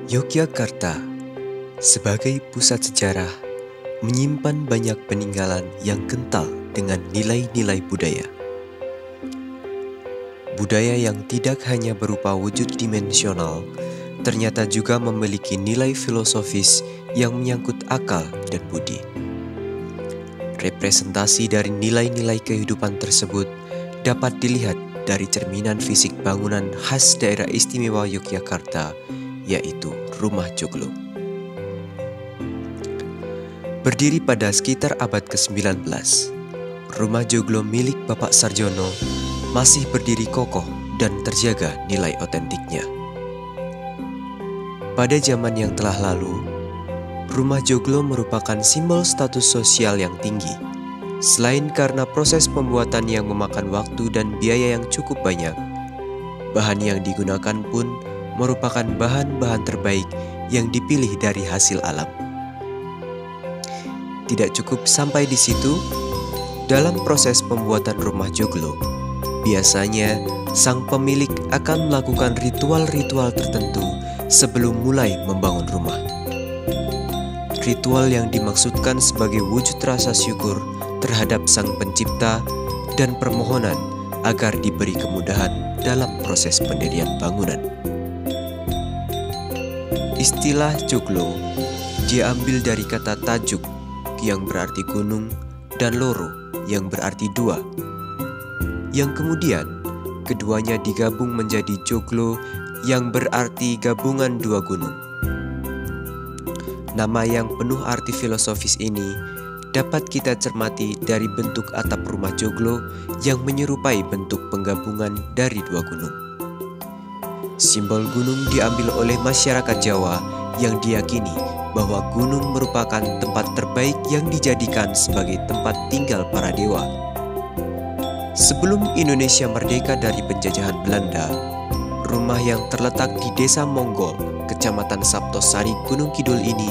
Yogyakarta sebagai pusat sejarah menyimpan banyak peninggalan yang kental dengan nilai-nilai budaya. Budaya yang tidak hanya berupa wujud dimensional, ternyata juga memiliki nilai filosofis yang menyangkut akal dan budi. Representasi dari nilai-nilai kehidupan tersebut dapat dilihat dari cerminan fisik bangunan khas daerah istimewa Yogyakarta, yaitu Rumah Joglo. Berdiri pada sekitar abad ke-19, Rumah Joglo milik Bapak Sarjono masih berdiri kokoh dan terjaga nilai otentiknya. Pada zaman yang telah lalu, Rumah Joglo merupakan simbol status sosial yang tinggi. Selain karena proses pembuatan yang memakan waktu dan biaya yang cukup banyak, bahan yang digunakan pun merupakan bahan-bahan terbaik yang dipilih dari hasil alam. Tidak cukup sampai di situ, dalam proses pembuatan Rumah Joglo, biasanya sang pemilik akan melakukan ritual-ritual tertentu sebelum mulai membangun rumah. Ritual yang dimaksudkan sebagai wujud rasa syukur terhadap Sang Pencipta dan permohonan agar diberi kemudahan dalam proses pendirian bangunan. Istilah Joglo diambil dari kata tajuk yang berarti gunung dan loro yang berarti dua, yang kemudian keduanya digabung menjadi Joglo yang berarti gabungan dua gunung. Nama yang penuh arti filosofis ini dapat kita cermati dari bentuk atap Rumah Joglo yang menyerupai bentuk penggabungan dari dua gunung. Simbol gunung diambil oleh masyarakat Jawa yang diyakini bahwa gunung merupakan tempat terbaik yang dijadikan sebagai tempat tinggal para dewa. Sebelum Indonesia merdeka dari penjajahan Belanda, rumah yang terletak di Desa Monggol, Kecamatan Saptosari, Gunung Kidul ini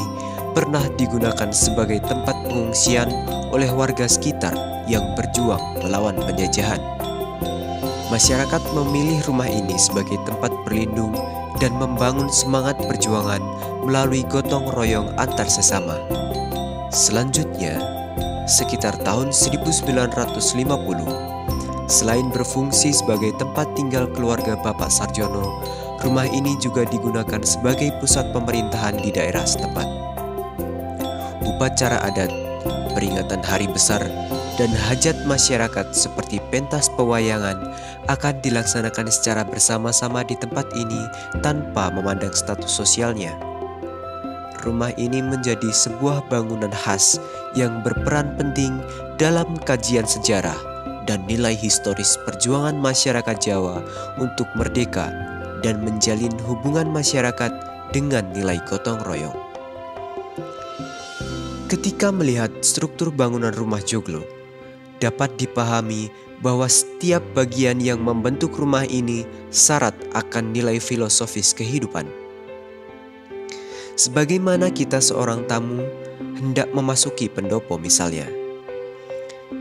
pernah digunakan sebagai tempat pengungsian oleh warga sekitar yang berjuang melawan penjajahan. Masyarakat memilih rumah ini sebagai tempat berlindung dan membangun semangat perjuangan melalui gotong royong antar sesama. Selanjutnya, sekitar tahun 1950, selain berfungsi sebagai tempat tinggal keluarga Bapak Sarjono, rumah ini juga digunakan sebagai pusat pemerintahan di daerah setempat. Upacara adat, peringatan hari besar, dan hajat masyarakat seperti pentas pewayangan akan dilaksanakan secara bersama-sama di tempat ini tanpa memandang status sosialnya. Rumah ini menjadi sebuah bangunan khas yang berperan penting dalam kajian sejarah dan nilai historis perjuangan masyarakat Jawa untuk merdeka dan menjalin hubungan masyarakat dengan nilai gotong royong. Ketika melihat struktur bangunan Rumah Joglo, dapat dipahami bahwa setiap bagian yang membentuk rumah ini syarat akan nilai filosofis kehidupan. Sebagaimana kita seorang tamu hendak memasuki pendopo misalnya.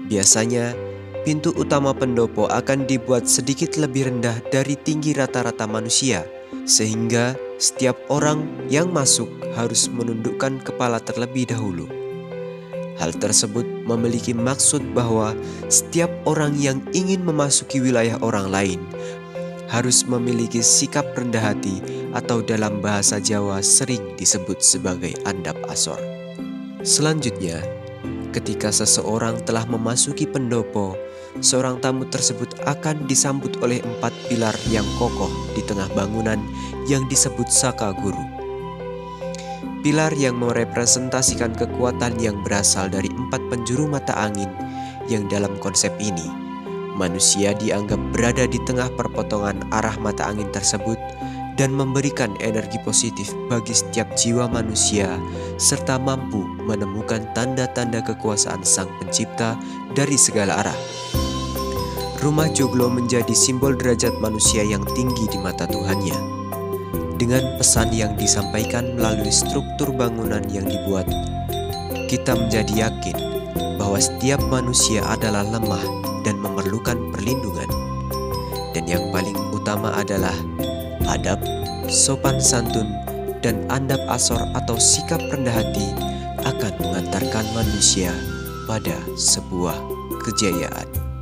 Biasanya, pintu utama pendopo akan dibuat sedikit lebih rendah dari tinggi rata-rata manusia, sehingga setiap orang yang masuk harus menundukkan kepala terlebih dahulu. Hal tersebut memiliki maksud bahwa setiap orang yang ingin memasuki wilayah orang lain harus memiliki sikap rendah hati atau dalam bahasa Jawa sering disebut sebagai andap asor. Selanjutnya, ketika seseorang telah memasuki pendopo, seorang tamu tersebut akan disambut oleh 4 pilar yang kokoh di tengah bangunan yang disebut saka guru. Pilar yang merepresentasikan kekuatan yang berasal dari 4 penjuru mata angin yang dalam konsep ini, manusia dianggap berada di tengah perpotongan arah mata angin tersebut dan memberikan energi positif bagi setiap jiwa manusia serta mampu menemukan tanda-tanda kekuasaan Sang Pencipta dari segala arah. Rumah Joglo menjadi simbol derajat manusia yang tinggi di mata Tuhannya. Dengan pesan yang disampaikan melalui struktur bangunan yang dibuat, kita menjadi yakin bahwa setiap manusia adalah lemah dan memerlukan perlindungan. Dan yang paling utama adalah adab, sopan santun, dan andap asor atau sikap rendah hati akan mengantarkan manusia pada sebuah kejayaan.